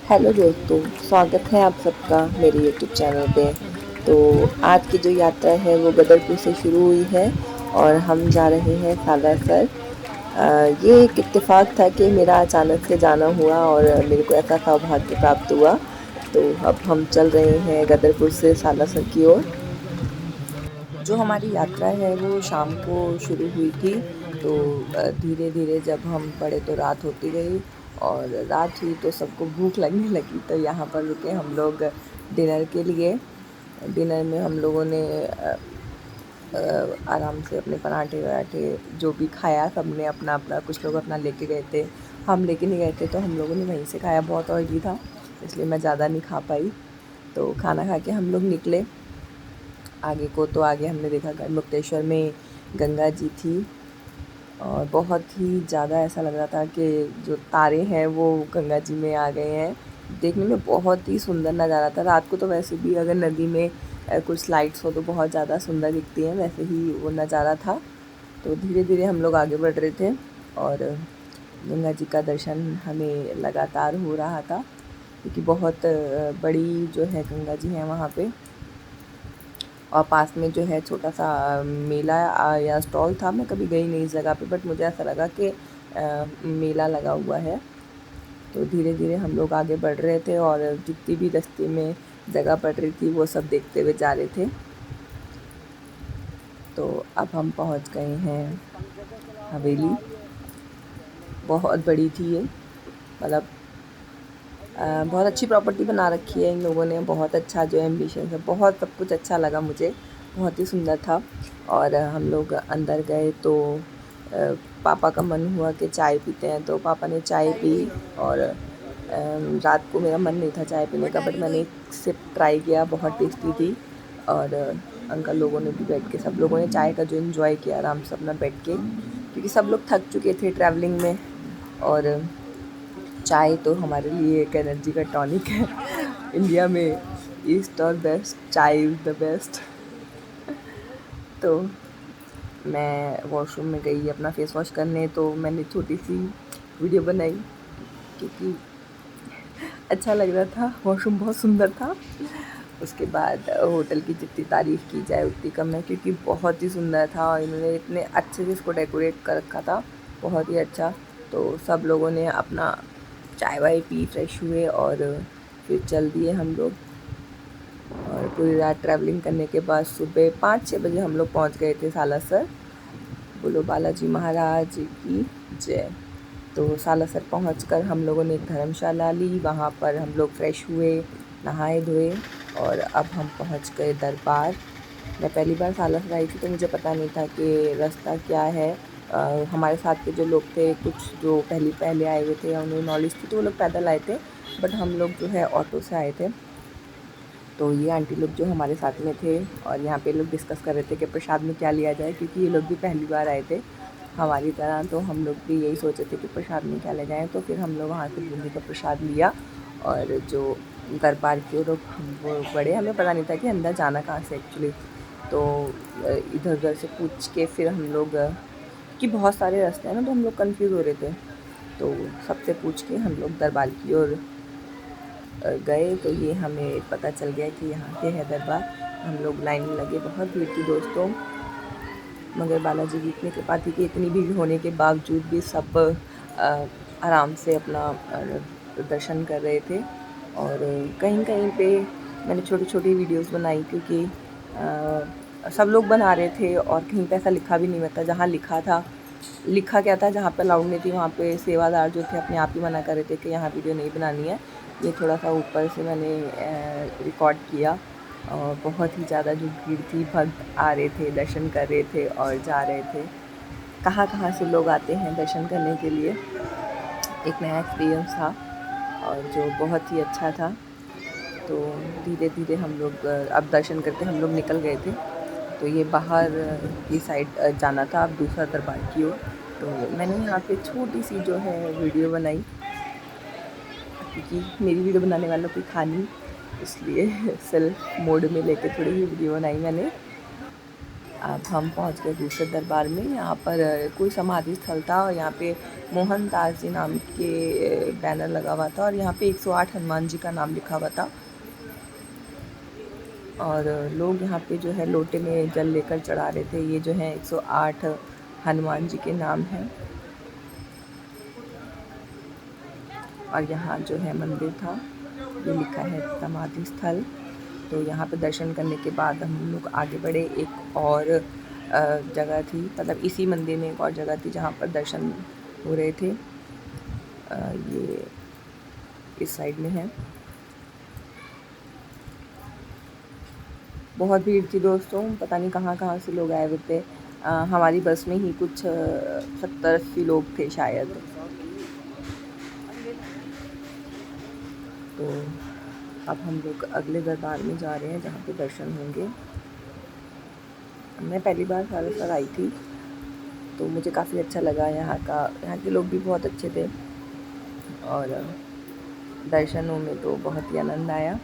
Hello दोस्तों, स्वागत है आप सबका मेरे यूट्यूब चैनल पे। तो आज की जो यात्रा है वो गदरपुर से शुरू हुई है और हम जा रहे हैं सालासर। ये एक इत्तेफाक था कि मेरा अचानक से जाना हुआ और मेरे को ऐसा सौभाग्य प्राप्त हुआ। तो अब हम चल रहे हैं गदरपुर से सालासर की ओर। जो हमारी यात्रा है वो शाम को शुरू हुई थी। तो धीरे धीरे जब हम बढ़े तो रात होती गई और रात हुई तो सबको भूख लगने लगी, तो यहाँ पर रुके हम लोग डिनर के लिए। डिनर में हम लोगों ने आराम से अपने पराठे वराठे जो भी खाया, सब ने अपना अपना, कुछ लोग अपना लेके गए थे, हम लेके नहीं गए थे तो हम लोगों ने वहीं से खाया। बहुत ऑयली था इसलिए मैं ज़्यादा नहीं खा पाई। तो खाना खा के हम लोग निकले आगे को। तो आगे हमने देखा गढ़मुक्तेश्वर में गंगा जी थी और बहुत ही ज़्यादा ऐसा लग रहा था कि जो तारे हैं वो गंगा जी में आ गए हैं। देखने में बहुत ही सुंदर नज़ारा था। रात को तो वैसे भी अगर नदी में कुछ लाइट्स हो तो बहुत ज़्यादा सुंदर दिखती हैं, वैसे ही वो नज़ारा था। तो धीरे धीरे हम लोग आगे बढ़ रहे थे और गंगा जी का दर्शन हमें लगातार हो रहा था, क्योंकि बहुत बड़ी जो है गंगा जी है वहाँ पे। और पास में जो है छोटा सा मेला या स्टॉल था। मैं कभी गई नहीं इस जगह पे, बट मुझे ऐसा लगा कि मेला लगा हुआ है। तो धीरे धीरे हम लोग आगे बढ़ रहे थे और जितनी भी रास्ते में जगह पड़ रही थी वो सब देखते हुए जा रहे थे। तो अब हम पहुंच गए हैं हवेली। बहुत बड़ी थी ये, मतलब बहुत अच्छी प्रॉपर्टी बना रखी है इन लोगों ने। बहुत अच्छा जो एम्बिशन है, बहुत सब कुछ अच्छा लगा मुझे, बहुत ही सुंदर था। और हम लोग अंदर गए तो पापा का मन हुआ कि चाय पीते हैं, तो पापा ने चाय पी। और रात को मेरा मन नहीं था चाय पीने का, बट मैंने एक सिप ट्राई किया, बहुत टेस्टी थी। और अंकल लोगों ने भी बैठ के, सब लोगों ने चाय का जो इन्जॉय किया आराम से अपना बैठ के, क्योंकि सब लोग थक चुके थे ट्रैवलिंग में। और चाय तो हमारे लिए एक एनर्जी का टॉनिक है। इंडिया में ईस्ट और वेस्ट, चाय इज़ द बेस्ट। तो मैं वॉशरूम में गई अपना फेस वॉश करने, तो मैंने छोटी सी वीडियो बनाई, क्योंकि अच्छा लग रहा था, वॉशरूम बहुत सुंदर था। उसके बाद होटल की जितनी तारीफ़ की जाए उतनी कम है, क्योंकि बहुत ही सुंदर था और इन्होंने इतने अच्छे से इसको डेकोरेट कर रखा था, बहुत ही अच्छा। तो सब लोगों ने अपना चाय वाय पी, फ्रेश हुए और फिर चल दिए हम लोग। और पूरी रात ट्रैवलिंग करने के बाद सुबह 5-6 बजे हम लोग पहुंच गए थे सालासर। बोलो बालाजी महाराज की जय। तो सालासर पहुंचकर हम लोगों ने एक धर्मशाला ली, वहाँ पर हम लोग फ्रेश हुए, नहाए धोए और अब हम पहुंच गए दरबार। मैं पहली बार सालासर आई थी तो मुझे पता नहीं था कि रास्ता क्या है। हमारे साथ के जो लोग थे, कुछ जो पहले आए हुए थे, उन्हें नॉलेज थी तो वो लोग पैदल आए थे, बट हम लोग जो है ऑटो से आए थे। तो ये आंटी लोग जो हमारे साथ में थे और यहाँ पे लोग डिस्कस कर रहे थे कि प्रसाद में क्या लिया जाए, क्योंकि ये लोग भी पहली बार आए थे हमारी तरह। तो हम लोग भी यही सोचे थे कि प्रसाद में क्या ले जाएँ। तो फिर हम लोग वहाँ से बूंदी का प्रसाद लिया और जो दरबार की ओर वो बढ़े। हमें पता नहीं था कि अंदर जाना कहाँ से एक्चुअली। तो इधर उधर से पूछ के फिर हम लोग, कि बहुत सारे रास्ते हैं ना, तो हम लोग कंफ्यूज हो रहे थे। तो सबसे पूछ के हम लोग दरबार की ओर गए। तो ये हमें पता चल गया कि यहाँ पे है दरबार। हम लोग लाइन में लगे, बहुत भीड़ थी दोस्तों, मगर बालाजी की इतनी कृपा थी कि इतनी भीड़ होने के बावजूद भी सब आराम से अपना दर्शन कर रहे थे। और कहीं कहीं पे मैंने छोटी छोटी वीडियोस बनाई, क्योंकि सब लोग बना रहे थे और कहीं पे ऐसा लिखा भी नहीं था। जहाँ लिखा था, लिखा क्या था, जहाँ पे अलाउड नहीं थी वहाँ पे सेवादार जो थे अपने आप ही मना कर रहे थे कि यहाँ वीडियो नहीं बनानी है। ये थोड़ा सा ऊपर से मैंने रिकॉर्ड किया। और बहुत ही ज़्यादा जो भीड़ थी, भक्त आ रहे थे, दर्शन कर रहे थे और जा रहे थे। कहाँ कहाँ से लोग आते हैं दर्शन करने के लिए। एक नया एक्सपीरियंस था और जो बहुत ही अच्छा था। तो धीरे धीरे हम लोग अब दर्शन करके हम लोग निकल गए थे। तो ये बाहर की साइड जाना था, अब दूसरा दरबार की ओर। तो मैंने यहाँ पे छोटी सी जो है वीडियो बनाई, क्योंकि मेरी वीडियो बनाने वाला कोई था नहीं, इसलिए सेल्फ मोड में लेके थोड़ी ही वीडियो बनाई मैंने। अब हम पहुंच गए दूसरे दरबार में। यहाँ पर कोई समाधि स्थल था और यहाँ पे मोहनदास जी नाम के बैनर लगा हुआ था और यहाँ पे 108 हनुमान जी का नाम लिखा हुआ था। और लोग यहाँ पे जो है लोटे में जल लेकर चढ़ा रहे थे। ये जो है 108 हनुमान जी के नाम हैं। और यहाँ जो है मंदिर था, ये लिखा है समाधि स्थल। तो यहाँ पे दर्शन करने के बाद हम लोग आगे बढ़े। एक और जगह थी, मतलब इसी मंदिर में एक और जगह थी जहाँ पर दर्शन हो रहे थे। ये इस साइड में है। बहुत भीड़ थी दोस्तों, पता नहीं कहाँ कहाँ से लोग आए हुए थे। हमारी बस में ही कुछ 70-80 लोग थे शायद। तो अब हम लोग अगले दरबार में जा रहे हैं जहाँ पे दर्शन होंगे। मैं पहली बार सालासर आई थी तो मुझे काफ़ी अच्छा लगा। यहाँ के लोग भी बहुत अच्छे थे और दर्शनों में तो बहुत ही आनंद आया।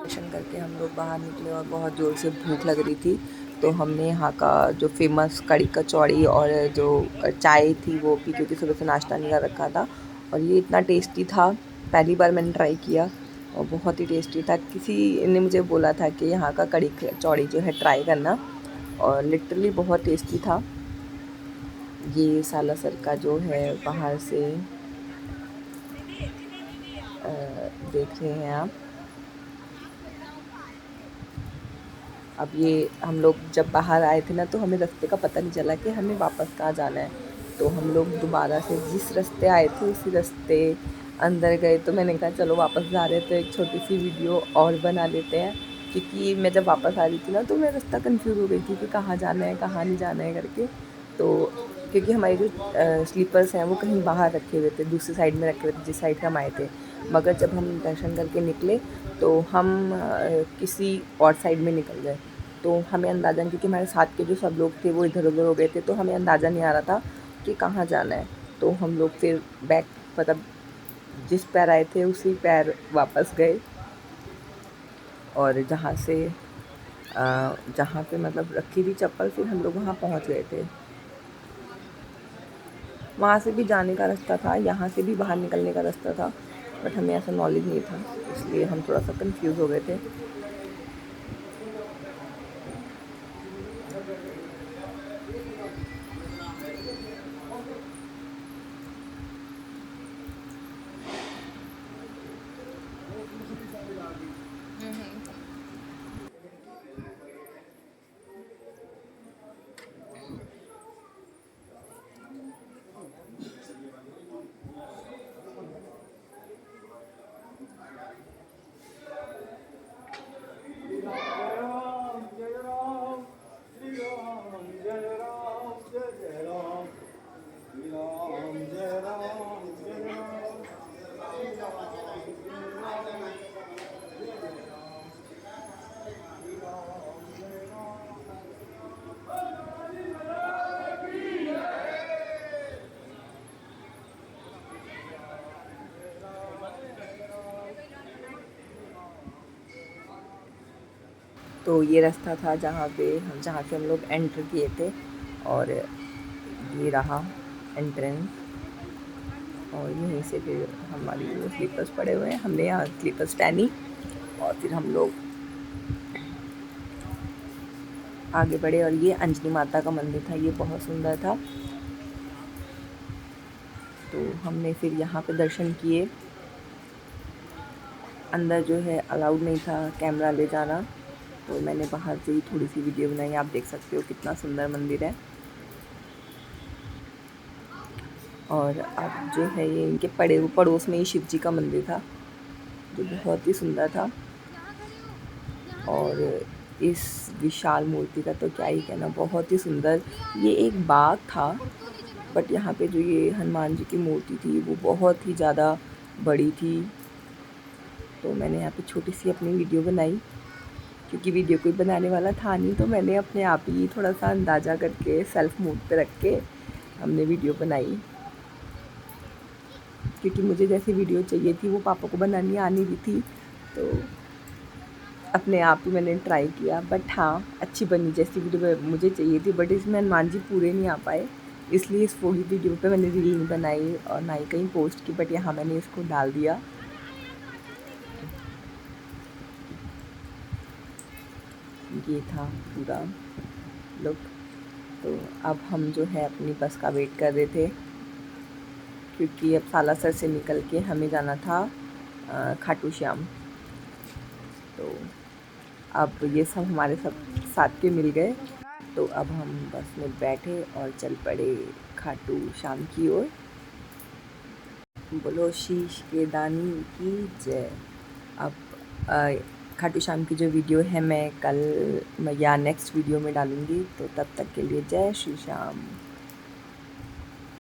दर्शन करके हम लोग बाहर निकले और बहुत ज़ोर से भूख लग रही थी। तो हमने यहाँ का जो फेमस कड़ी कचौड़ी और जो चाय थी वो पी, क्योंकि सुबह से नाश्ता नहीं कर रखा था। और ये इतना टेस्टी था, पहली बार मैंने ट्राई किया और बहुत ही टेस्टी था। किसी ने मुझे बोला था कि यहाँ का कड़ी कचौड़ी जो है ट्राई करना, और लिटरली बहुत टेस्टी था। ये सालासर का जो है बाहर से देख रहे हैं आप। अब ये हम लोग जब बाहर आए थे ना तो हमें रास्ते का पता नहीं चला कि हमें वापस कहाँ जाना है। तो हम लोग दोबारा से जिस रास्ते आए थे उसी रास्ते अंदर गए। तो मैंने कहा चलो वापस जा रहे तो एक छोटी सी वीडियो और बना लेते हैं, क्योंकि मैं जब वापस आ रही थी ना तो मैं रास्ता कंफ्यूज हो गई थी कि कहाँ जाना है कहाँ नहीं जाना है करके। तो क्योंकि हमारे जो स्लीपर्स हैं वो कहीं बाहर रखे हुए थे, दूसरी साइड में रखे हुए थे जिस साइड से हम आए थे। मगर जब हम दर्शन करके निकले तो हम किसी और साइड में निकल गए। तो हमें अंदाज़ा नहीं, क्योंकि हमारे साथ के जो सब लोग थे वो इधर उधर हो गए थे, तो हमें अंदाज़ा नहीं आ रहा था कि कहाँ जाना है। तो हम लोग फिर बैक, मतलब जिस पैर आए थे उसी पैर वापस गए। और जहाँ पे मतलब रखी थी चप्पल, फिर हम लोग वहाँ पहुँच गए थे। वहाँ से भी जाने का रास्ता था, यहाँ से भी बाहर निकलने का रास्ता था, बट हमें ऐसा नॉलेज नहीं था, इसलिए हम थोड़ा सा कंफ्यूज हो गए थे। तो ये रास्ता था जहाँ से हम लोग एंटर किए थे, और ये रहा एंट्रेंस। और यहीं से फिर हमारी वो स्लीपर्स पड़े हुए हैं, हमने यहाँ स्लीपर्स पहनी और फिर हम लोग आगे बढ़े। और ये अंजनी माता का मंदिर था, ये बहुत सुंदर था। तो हमने फिर यहाँ पे दर्शन किए। अंदर जो है अलाउड नहीं था कैमरा ले जाना, तो मैंने बाहर से ही थोड़ी सी वीडियो बनाई। आप देख सकते हो कितना सुंदर मंदिर है। और अब जो है ये इनके पड़ोस में ही शिव जी का मंदिर था, जो बहुत ही सुंदर था। और इस विशाल मूर्ति का तो क्या ही कहना, बहुत ही सुंदर। ये एक बाग था, बट यहाँ पे जो ये हनुमान जी की मूर्ति थी वो बहुत ही ज़्यादा बड़ी थी। तो मैंने यहाँ पे छोटी सी अपनी वीडियो बनाई, क्योंकि वीडियो कोई बनाने वाला था नहीं, तो मैंने अपने आप ही थोड़ा सा अंदाज़ा करके सेल्फ मोड पे रख के हमने वीडियो बनाई। क्योंकि मुझे जैसी वीडियो चाहिए थी वो पापा को बनानी आ नहीं रही थी, तो अपने आप ही मैंने ट्राई किया। बट हाँ, अच्छी बनी जैसी वीडियो मुझे चाहिए थी। बट इसमें हनुमान जी पूरे नहीं आ पाए, इसलिए इस पूरी वीडियो पे मैंने रील नहीं बनाई और ना ही कहीं पोस्ट की, बट यहाँ मैंने इसको डाल दिया। ये था पूरा लुक। तो अब हम जो है अपनी बस का वेट कर रहे थे, क्योंकि अब सालासर से निकल के हमें जाना था खाटू श्याम। तो अब ये सब हमारे सब साथ के मिल गए, तो अब हम बस में बैठे और चल पड़े खाटू श्याम की ओर। बोलो शीश के दानी की जय। अब खाटू श्याम की जो वीडियो है मैं कल या नेक्स्ट वीडियो में डालूँगी, तो तब तक के लिए जय श्री श्याम।